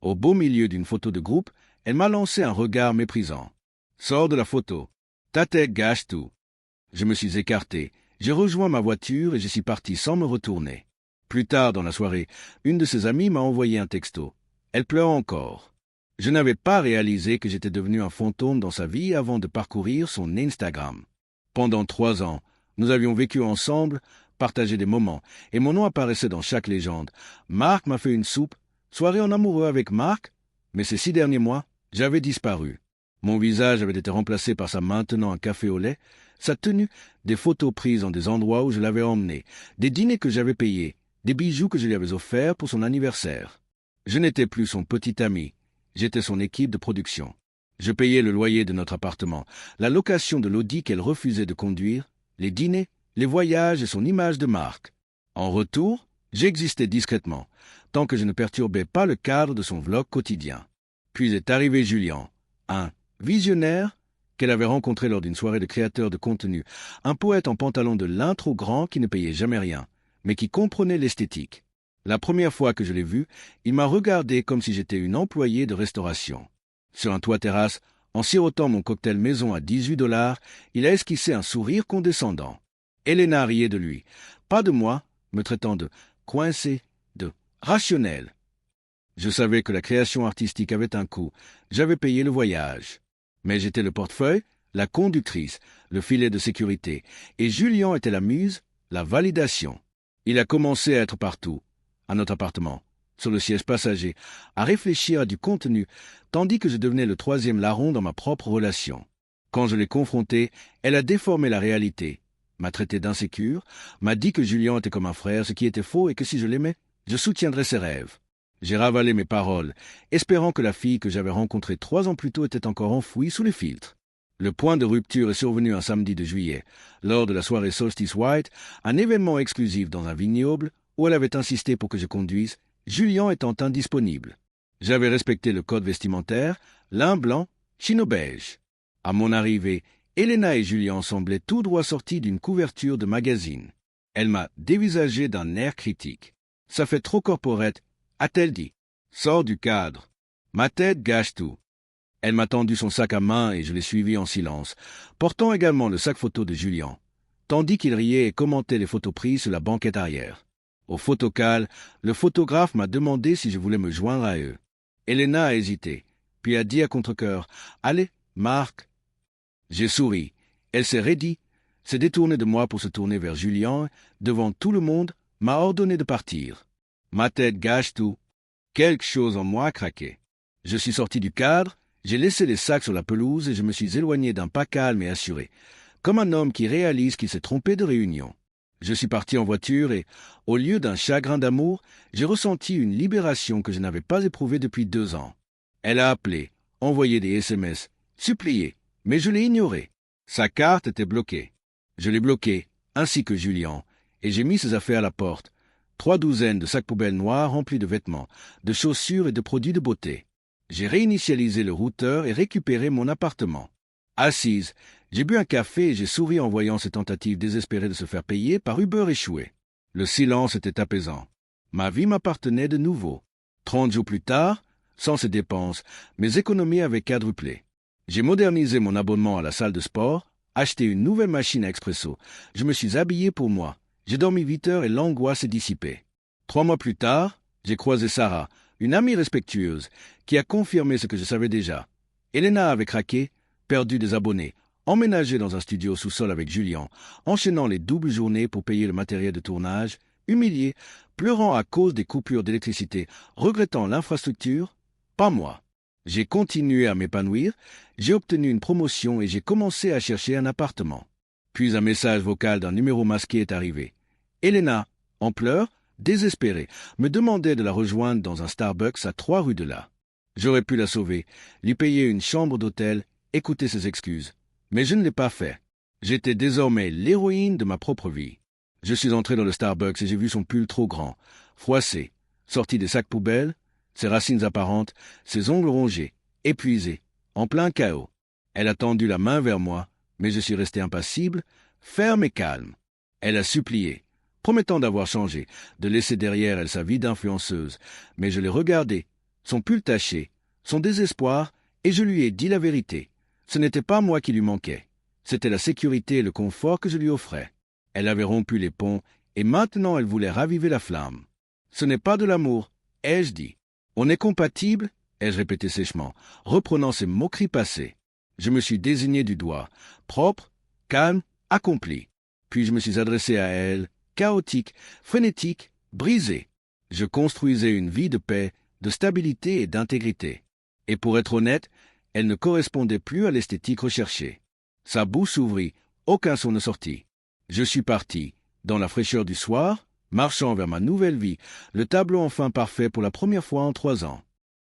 Au beau milieu d'une photo de groupe, elle m'a lancé un regard méprisant. « Sors de la photo. Ta tête gâche tout. » Je me suis écarté, j'ai rejoint ma voiture et je suis parti sans me retourner. Plus tard dans la soirée, une de ses amies m'a envoyé un texto. Elle pleure encore. Je n'avais pas réalisé que j'étais devenu un fantôme dans sa vie avant de parcourir son Instagram. Pendant 3 ans, nous avions vécu ensemble, partagé des moments, et mon nom apparaissait dans chaque légende. Marc m'a fait une soupe, soirée en amoureux avec Marc, mais ces 6 derniers mois, j'avais disparu. Mon visage avait été remplacé par sa maintenant un café au lait, sa tenue, des photos prises dans des endroits où je l'avais emmené, des dîners que j'avais payés, des bijoux que je lui avais offerts pour son anniversaire. Je n'étais plus son petit ami, j'étais son équipe de production. Je payais le loyer de notre appartement, la location de l'Audi qu'elle refusait de conduire, les dîners, les voyages et son image de marque. En retour, j'existais discrètement, tant que je ne perturbais pas le cadre de son vlog quotidien. Puis est arrivé Julien, un visionnaire qu'elle avait rencontré lors d'une soirée de créateurs de contenu, un poète en pantalon de lin trop grand qui ne payait jamais rien, mais qui comprenait l'esthétique. La première fois que je l'ai vu, il m'a regardé comme si j'étais une employée de restauration. Sur un toit-terrasse, en sirotant mon cocktail maison à 18 $, il a esquissé un sourire condescendant. Elena riait de lui, pas de moi, me traitant de coincé, de rationnel. Je savais que la création artistique avait un coût, j'avais payé le voyage. Mais j'étais le portefeuille, la conductrice, le filet de sécurité, et Julien était la muse, la validation. Il a commencé à être partout, à notre appartement, sur le siège passager, à réfléchir à du contenu, tandis que je devenais le 3e larron dans ma propre relation. Quand je l'ai confrontée, elle a déformé la réalité, m'a traité d'insécure, m'a dit que Julien était comme un frère, ce qui était faux et que si je l'aimais, je soutiendrais ses rêves. J'ai ravalé mes paroles, espérant que la fille que j'avais rencontrée 3 ans plus tôt était encore enfouie sous les filtres. Le point de rupture est survenu un samedi de juillet, lors de la soirée Solstice White, un événement exclusif dans un vignoble où elle avait insisté pour que je conduise, Julien étant indisponible. J'avais respecté le code vestimentaire, lin blanc, chino beige. À mon arrivée, Elena et Julien semblaient tout droit sortis d'une couverture de magazine. Elle m'a dévisagé d'un air critique. « Ça fait trop corporate », a-t-elle dit. « Sors du cadre. Ma tête gâche tout. » Elle m'a tendu son sac à main et je l'ai suivi en silence, portant également le sac photo de Julien, tandis qu'il riait et commentait les photos prises sur la banquette arrière. Au photocall, le photographe m'a demandé si je voulais me joindre à eux. Elena a hésité, puis a dit à contre-cœur « Allez, Marc !» J'ai souri. Elle s'est raidie, s'est détournée de moi pour se tourner vers Julien, devant tout le monde, m'a ordonné de partir. Ma tête gâche tout. Quelque chose en moi a craqué. Je suis sorti du cadre, j'ai laissé les sacs sur la pelouse et je me suis éloigné d'un pas calme et assuré, comme un homme qui réalise qu'il s'est trompé de réunion. Je suis parti en voiture et, au lieu d'un chagrin d'amour, j'ai ressenti une libération que je n'avais pas éprouvée depuis 2 ans. Elle a appelé, envoyé des SMS, supplié, mais je l'ai ignoré. Sa carte était bloquée. Je l'ai bloquée, ainsi que Julien, et j'ai mis ses affaires à la porte. 3 douzaines de sacs poubelles noirs remplis de vêtements, de chaussures et de produits de beauté. J'ai réinitialisé le routeur et récupéré mon appartement. Assise, j'ai bu un café et j'ai souri en voyant ces tentatives désespérées de se faire payer par Uber échoué. Le silence était apaisant. Ma vie m'appartenait de nouveau. 30 jours plus tard, sans ces dépenses, mes économies avaient quadruplé. J'ai modernisé mon abonnement à la salle de sport, acheté une nouvelle machine à expresso. Je me suis habillé pour moi. J'ai dormi 8 heures et l'angoisse est dissipée. 3 mois plus tard, j'ai croisé Sarah, une amie respectueuse, qui a confirmé ce que je savais déjà. Elena avait craqué, perdu des abonnés, emménagé dans un studio sous-sol avec Julien, enchaînant les doubles journées pour payer le matériel de tournage, humilié, pleurant à cause des coupures d'électricité, regrettant l'infrastructure, pas moi. J'ai continué à m'épanouir, j'ai obtenu une promotion et j'ai commencé à chercher un appartement. Puis un message vocal d'un numéro masqué est arrivé. Elena, en pleurs, désespérée, me demandait de la rejoindre dans un Starbucks à 3 rues de là. J'aurais pu la sauver, lui payer une chambre d'hôtel, écouter ses excuses. Mais je ne l'ai pas fait. J'étais désormais l'héroïne de ma propre vie. Je suis entré dans le Starbucks et j'ai vu son pull trop grand, froissé, sorti des sacs poubelles, ses racines apparentes, ses ongles rongés, épuisé, en plein chaos. Elle a tendu la main vers moi, mais je suis resté impassible, ferme et calme. Elle a supplié, promettant d'avoir changé, de laisser derrière elle sa vie d'influenceuse, mais je l'ai regardée, son pull taché, son désespoir, et je lui ai dit la vérité. Ce n'était pas moi qui lui manquais. C'était la sécurité et le confort que je lui offrais. Elle avait rompu les ponts, et maintenant elle voulait raviver la flamme. Ce n'est pas de l'amour, ai-je dit. On est compatibles, ai-je répété sèchement, reprenant ses moqueries passées. Je me suis désigné du doigt, propre, calme, accompli. Puis je me suis adressé à elle, chaotique, frénétique, brisée. Je construisais une vie de paix, de stabilité et d'intégrité. Et pour être honnête, elle ne correspondait plus à l'esthétique recherchée. Sa bouche s'ouvrit, aucun son ne sortit. Je suis parti, dans la fraîcheur du soir, marchant vers ma nouvelle vie, le tableau enfin parfait pour la première fois en 3 ans.